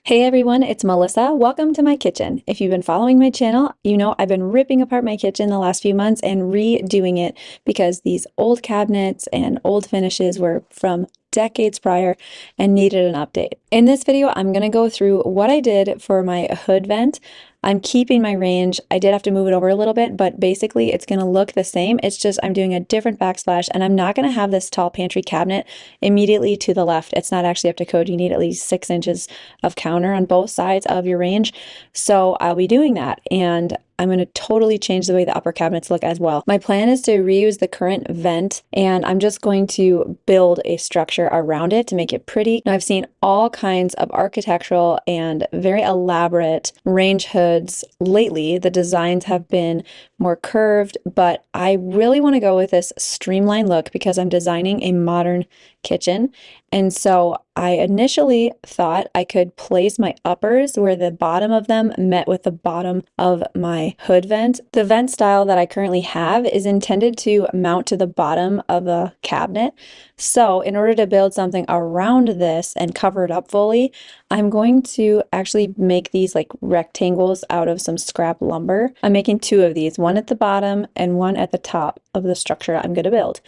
Hey everyone, it's Melissa. Welcome to my kitchen. If you've been following my channel, you know I've been ripping apart my kitchen the last few months and redoing it because these old cabinets and old finishes were from decades prior and needed an update. In this video, I'm going to go through what I did for my hood vent. I'm keeping my range. I did have to move it over a little bit, but basically it's going to look the same. It's just I'm doing a different backsplash, and I'm not going to have this tall pantry cabinet immediately to the left. It's not actually up to code. You need at least 6 inches of counter on both sides of your range. So I'll be doing that, and I'm going to totally change the way the upper cabinets look as well. My plan is to reuse the current vent, and I'm just going to build a structure around it to make it pretty. Now, I've seen all kinds of architectural and very elaborate range hoods lately. The designs have been more curved, but I really want to go with this streamlined look because I'm designing a modern kitchen. And so I initially thought I could place my uppers where the bottom of them met with the bottom of my hood vent. The vent style that I currently have is intended to mount to the bottom of a cabinet. So in order to build something around this and cover it up fully, I'm going to actually make these like rectangles out of some scrap lumber. I'm making two of these, one at the bottom and one at the top of the structure I'm going to build.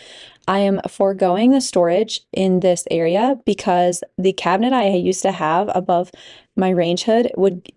I am foregoing the storage in this area because the cabinet I used to have above my range hood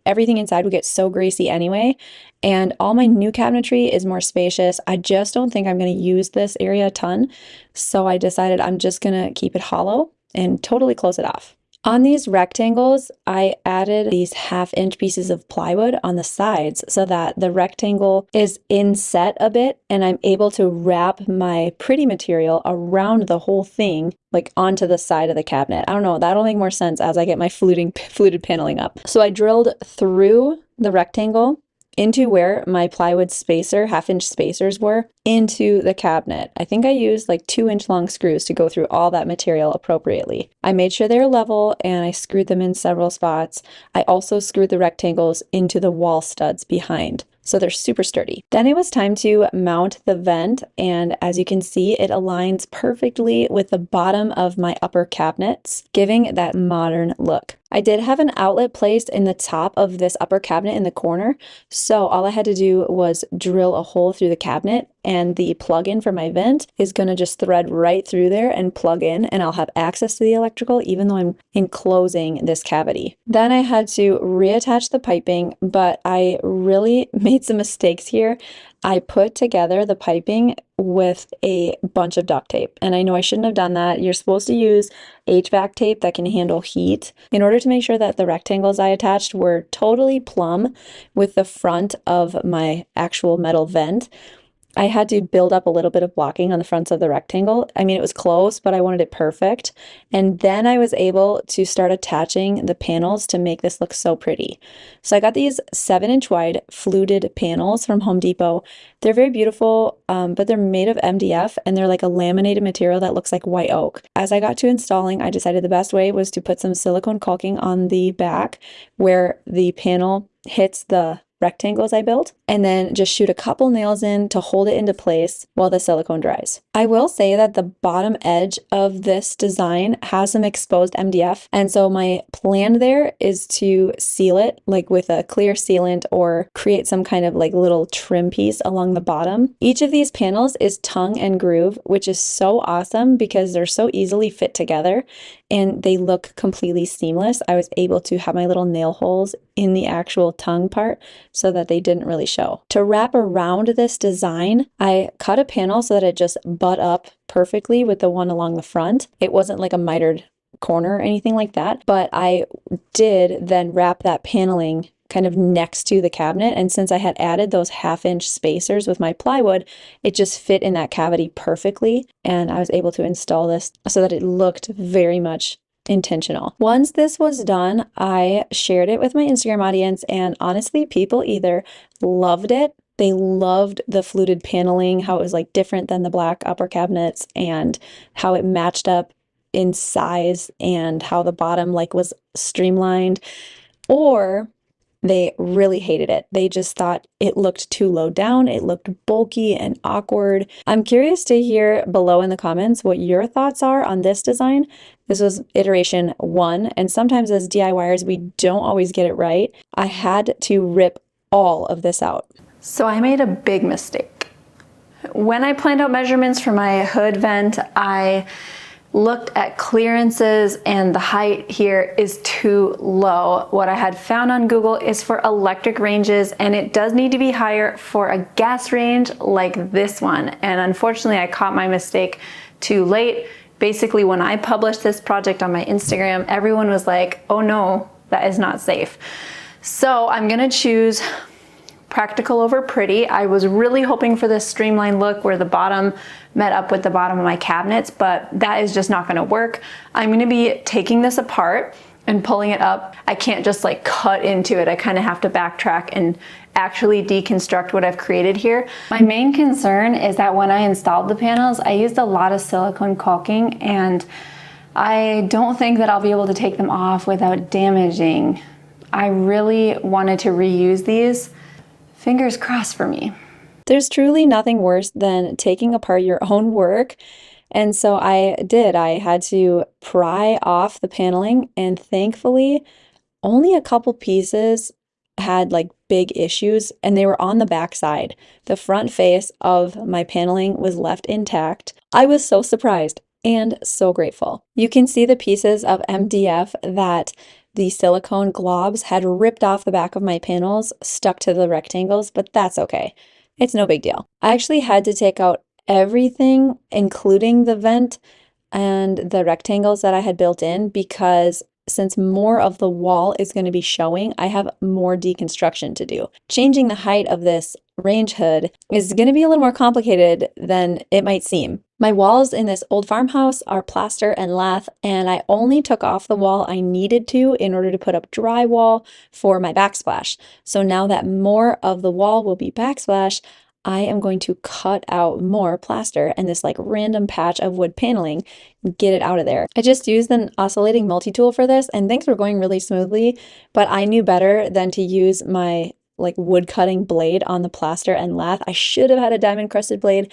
everything inside would get so greasy anyway. And all my new cabinetry is more spacious. I just don't think I'm going to use this area a ton. So I decided I'm just going to keep it hollow and totally close it off. On these rectangles, I added these 1/2 inch pieces of plywood on the sides so that the rectangle is inset a bit, and I'm able to wrap my pretty material around the whole thing, like onto the side of the cabinet. I don't know, that'll make more sense as I get my fluted paneling up. So I drilled through the rectangle into where my plywood spacer, 1/2 inch spacers were, into the cabinet. I think I used like 2-inch long screws to go through all that material appropriately. I made sure they were level and I screwed them in several spots. I also screwed the rectangles into the wall studs behind, so they're super sturdy. Then it was time to mount the vent, and as you can see, it aligns perfectly with the bottom of my upper cabinets, giving that modern look. I did have an outlet placed in the top of this upper cabinet in the corner, so all I had to do was drill a hole through the cabinet, and the plug-in for my vent is going to just thread right through there and plug in, and I'll have access to the electrical even though I'm enclosing this cavity. Then I had to reattach the piping, but I really made some mistakes here. I put together the piping with a bunch of duct tape, and I know I shouldn't have done that. You're supposed to use HVAC tape that can handle heat in order to make sure that the rectangles I attached were totally plumb with the front of my actual metal vent. I had to build up a little bit of blocking on the fronts of the rectangle. I mean, it was close, but I wanted it perfect. And then I was able to start attaching the panels to make this look so pretty. So I got these 7-inch wide fluted panels from Home Depot. They're very beautiful, but they're made of MDF, and they're like a laminated material that looks like white oak. As I got to installing, I decided the best way was to put some silicone caulking on the back where the panel hits the rectangles I built, and then just shoot a couple nails in to hold it into place while the silicone dries. I will say that the bottom edge of this design has some exposed MDF, and so my plan there is to seal it like with a clear sealant or create some kind of like little trim piece along the bottom. Each of these panels is tongue and groove, which is so awesome because they're so easily fit together and they look completely seamless. I was able to have my little nail holes in the actual tongue part so that they didn't really show. To wrap around this design, I cut a panel so that it just butt up perfectly with the one along the front. It wasn't like a mitered corner or anything like that, but I did then wrap that paneling kind of next to the cabinet, and since I had added those 1/2 inch spacers with my plywood, it just fit in that cavity perfectly, and I was able to install this so that it looked very much intentional. Once this was done, I shared it with my Instagram audience, and honestly, people either loved it, they loved the fluted paneling, how it was like different than the black upper cabinets, and how it matched up in size, and how the bottom like was streamlined, or They really hated it. They just thought it looked too low down. It looked bulky and awkward. I'm curious to hear below in the comments what your thoughts are on this design. This was iteration 1, and sometimes as DIYers, we don't always get it right. I had to rip all of this out. So I made a big mistake. When I planned out measurements for my hood vent, I looked at clearances and the height here is too low. What I had found on Google is for electric ranges, and it does need to be higher for a gas range like this one. And unfortunately, I caught my mistake too late. Basically, when I published this project on my Instagram, everyone was like, oh no, that is not safe. So I'm gonna choose practical over pretty. I was really hoping for this streamlined look where the bottom met up with the bottom of my cabinets, but that is just not gonna work. I'm gonna be taking this apart and pulling it up. I can't just like cut into it. I kind of have to backtrack and actually deconstruct what I've created here. My main concern is that when I installed the panels, I used a lot of silicone caulking, and I don't think that I'll be able to take them off without damaging. I really wanted to reuse these. Fingers crossed for me. There's truly nothing worse than taking apart your own work. And so I did. I had to pry off the paneling, and thankfully, only a couple pieces had like big issues, and they were on the back side. The front face of my paneling was left intact. I was so surprised and so grateful. You can see the pieces of MDF that the silicone globs had ripped off the back of my panels, stuck to the rectangles, but that's okay. It's no big deal. I actually had to take out everything, including the vent and the rectangles that I had built in, because since more of the wall is going to be showing, I have more deconstruction to do. Changing the height of this range hood is going to be a little more complicated than it might seem. My walls in this old farmhouse are plaster and lath, and I only took off the wall I needed to in order to put up drywall for my backsplash. So now that more of the wall will be backsplash, I am going to cut out more plaster and this like random patch of wood paneling and get it out of there. I just used an oscillating multi-tool for this, and things were going really smoothly, but I knew better than to use my like wood cutting blade on the plaster and lath. I should have had a diamond crusted blade,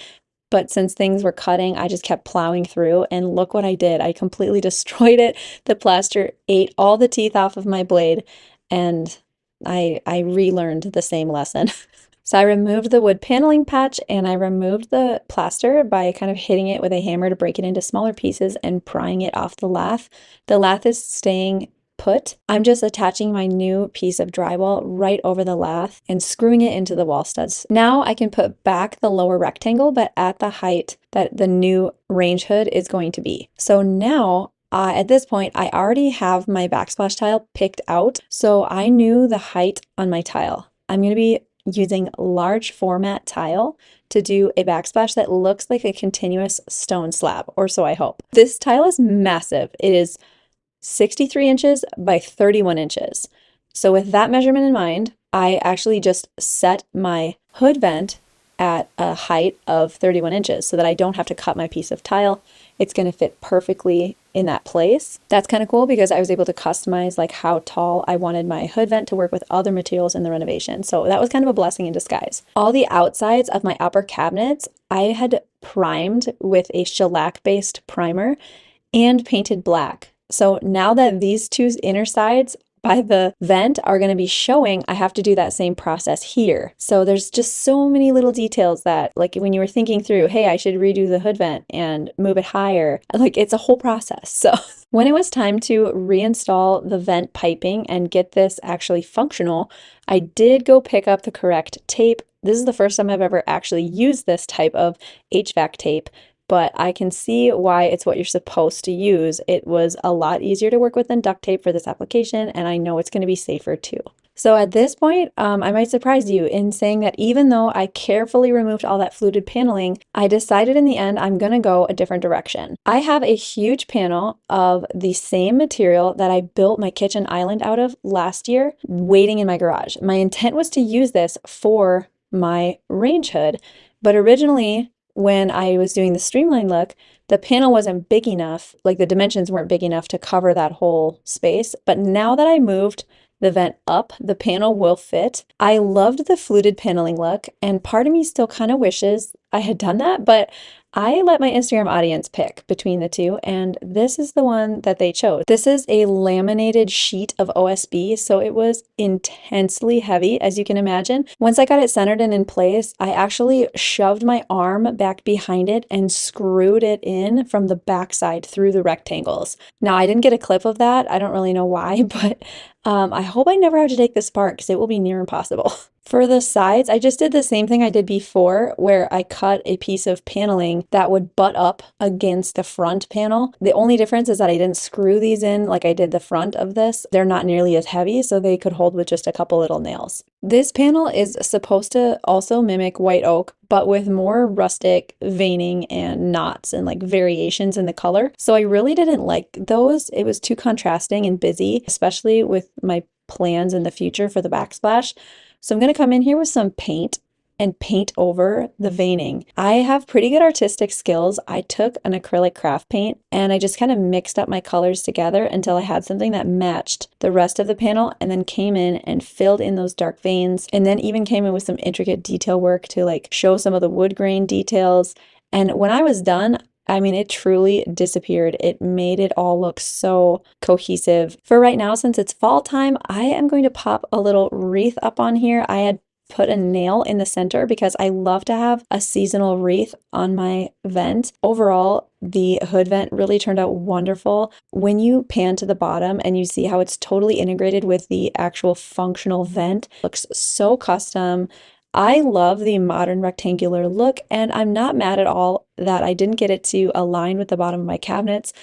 but since things were cutting, I just kept plowing through, and look what I did. I completely destroyed it. The plaster ate all the teeth off of my blade, and I relearned the same lesson. So I removed the wood paneling patch, and I removed the plaster by kind of hitting it with a hammer to break it into smaller pieces and prying it off the lath. The lath is staying put. I'm just attaching my new piece of drywall right over the lath and screwing it into the wall studs. Now I can put back the lower rectangle, but at the height that the new range hood is going to be. So now at this point, I already have my backsplash tile picked out, so I knew the height on my tile. I'm going to be using large format tile to do a backsplash that looks like a continuous stone slab, or so I hope. This tile is massive. It is 63 inches by 31 inches. So with that measurement in mind, I actually just set my hood vent at a height of 31 inches so that I don't have to cut my piece of tile. It's going to fit perfectly in that place. That's kind of cool because I was able to customize like how tall I wanted my hood vent to work with other materials in the renovation. So that was kind of a blessing in disguise. All the outsides of my upper cabinets, I had primed with a shellac-based primer and painted black. So now that these two inner sides by the vent are going to be showing, I have to do that same process here. So there's just so many little details that, like when you were thinking through, hey, I should redo the hood vent and move it higher, like it's a whole process. So when it was time to reinstall the vent piping and get this actually functional, I did go pick up the correct tape. This is the first time I've ever actually used this type of HVAC tape, but I can see why it's what you're supposed to use. It was a lot easier to work with than duct tape for this application, and I know it's going to be safer too. So at this point, I might surprise you in saying that even though I carefully removed all that fluted paneling, I decided in the end I'm going to go a different direction. I have a huge panel of the same material that I built my kitchen island out of last year, waiting in my garage. My intent was to use this for my range hood, but originally, when I was doing the streamline look, the panel wasn't big enough, like the dimensions weren't big enough to cover that whole space. But now that I moved the vent up, the panel will fit. I loved the fluted paneling look, and part of me still kind of wishes I had done that, but I let my Instagram audience pick between the two, and this is the one that they chose. This is a laminated sheet of OSB, so it was intensely heavy, as you can imagine. Once I got it centered and in place, I actually shoved my arm back behind it and screwed it in from the backside through the rectangles. Now, I didn't get a clip of that. I don't really know why, but I hope I never have to take this apart because it will be near impossible. For the sides, I just did the same thing I did before, where I cut a piece of paneling that would butt up against the front panel. The only difference is that I didn't screw these in like I did the front of this. They're not nearly as heavy, so they could hold with just a couple little nails. This panel is supposed to also mimic white oak, but with more rustic veining and knots and like variations in the color. So I really didn't like those. It was too contrasting and busy, especially with my plans in the future for the backsplash. So I'm going to come in here with some paint and paint over the veining. I have pretty good artistic skills. I took an acrylic craft paint and I just kind of mixed up my colors together until I had something that matched the rest of the panel, and then came in and filled in those dark veins, and then even came in with some intricate detail work to like show some of the wood grain details. And when I was done, I mean, it truly disappeared. It made it all look so cohesive. For right now, since it's fall time, I am going to pop a little wreath up on here. I had put a nail in the center because I love to have a seasonal wreath on my vent. Overall, the hood vent really turned out wonderful. When you pan to the bottom and you see how it's totally integrated with the actual functional vent, it looks so custom. I love the modern rectangular look, and I'm not mad at all that I didn't get it to align with the bottom of my cabinets.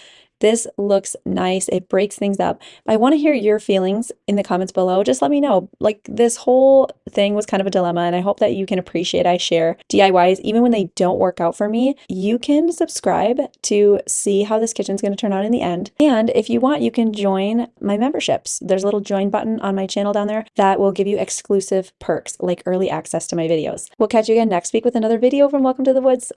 This looks nice. It breaks things up. I want to hear your feelings in the comments below. Just let me know. Like, this whole thing was kind of a dilemma, and I hope that you can appreciate I share DIYs even when they don't work out for me. You can subscribe to see how this kitchen's going to turn out in the end. And if you want, you can join my memberships. There's a little join button on my channel down there that will give you exclusive perks like early access to my videos. We'll catch you again next week with another video from Welcome to the Woods.